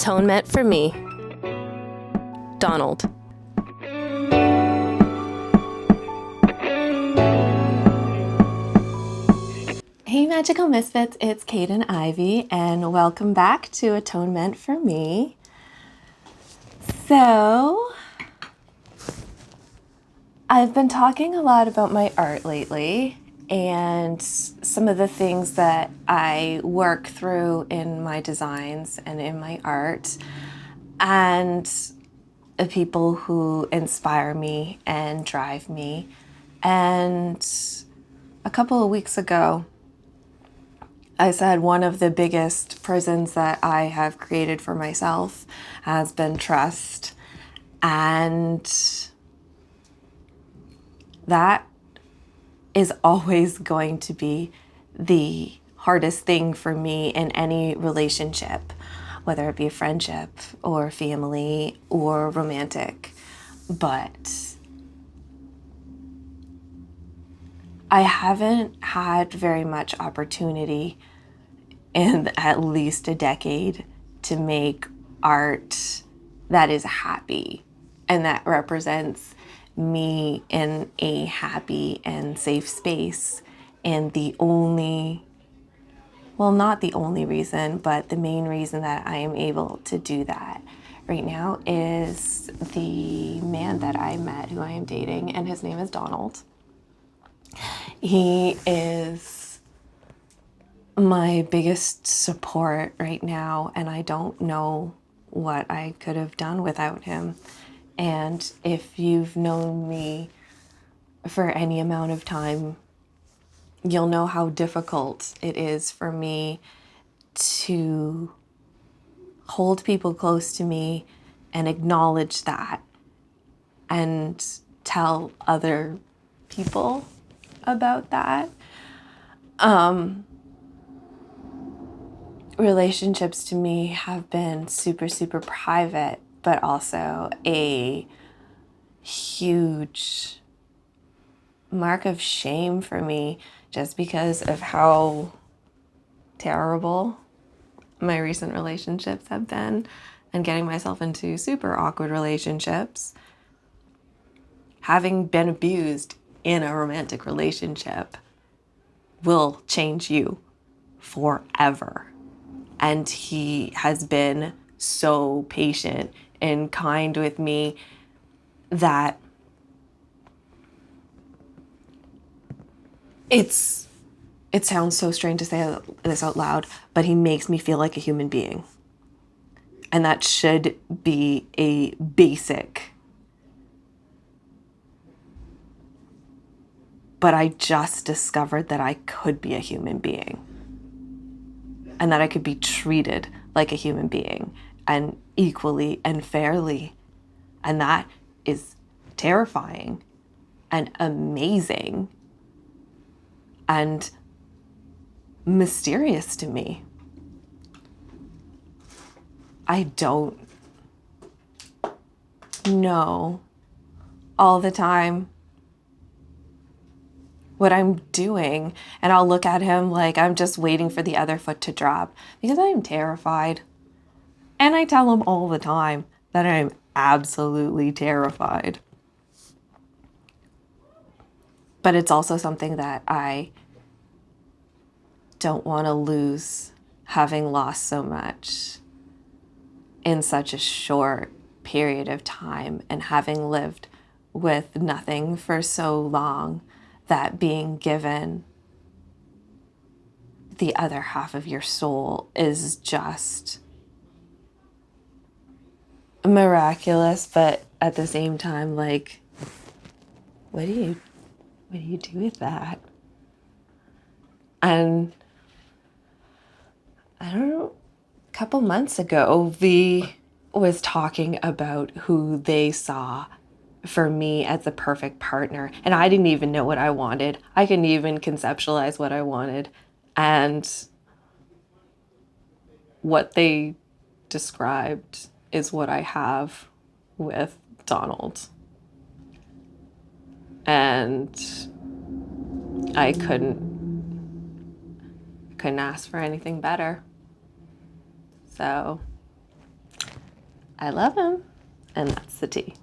Atonement for me, Donald. Hey Magical Misfits, it's Kaidain Ivy, and welcome back to Atonement for me. So, I've been talking a lot about my art lately, and some of the things that I work through in my designs and in my art, and the people who inspire me and drive me. And a couple of weeks ago, I said one of the biggest prisons that I have created for myself has been trust. And that is always going to be the hardest thing for me in any relationship, whether it be a friendship or family or romantic. But I haven't had very much opportunity in at least a decade to make art that is happy and that represents me in a happy and safe space. And the only, well, not the only reason, but the main reason that I am able to do that right now is the man that I met, who I am dating, and his name is Donald. He is my biggest support right now, and I don't know what I could have done without him. And if you've known me for any amount of time, you'll know how difficult it is for me to hold people close to me and acknowledge that and tell other people about that. Relationships to me have been super, super private, but also a huge mark of shame for me just because of how terrible my recent relationships have been and getting myself into super awkward relationships. Having been abused in a romantic relationship will change you forever. And he has been so patient and kind with me that it sounds so strange to say this out loud, but he makes me feel like a human being. And that should be a basic. But I just discovered that I could be a human being. And that I could be treated like a human being and equally and fairly. And that is terrifying and amazing and mysterious to me. I don't know all the time what I'm doing, and I'll look at him like I'm just waiting for the other foot to drop because I am terrified. And I tell him all the time that I'm absolutely terrified. But it's also something that I don't want to lose, having lost so much in such a short period of time and having lived with nothing for so long, that being given the other half of your soul is just miraculous, but at the same time, like, what do you do with that? And I don't know, a couple months ago, V was talking about who they saw for me as the perfect partner. And I didn't even know what I wanted. I couldn't even conceptualize what I wanted. And what they described is what I have with Donald. And I couldn't ask for anything better. So I love him, and that's the tea.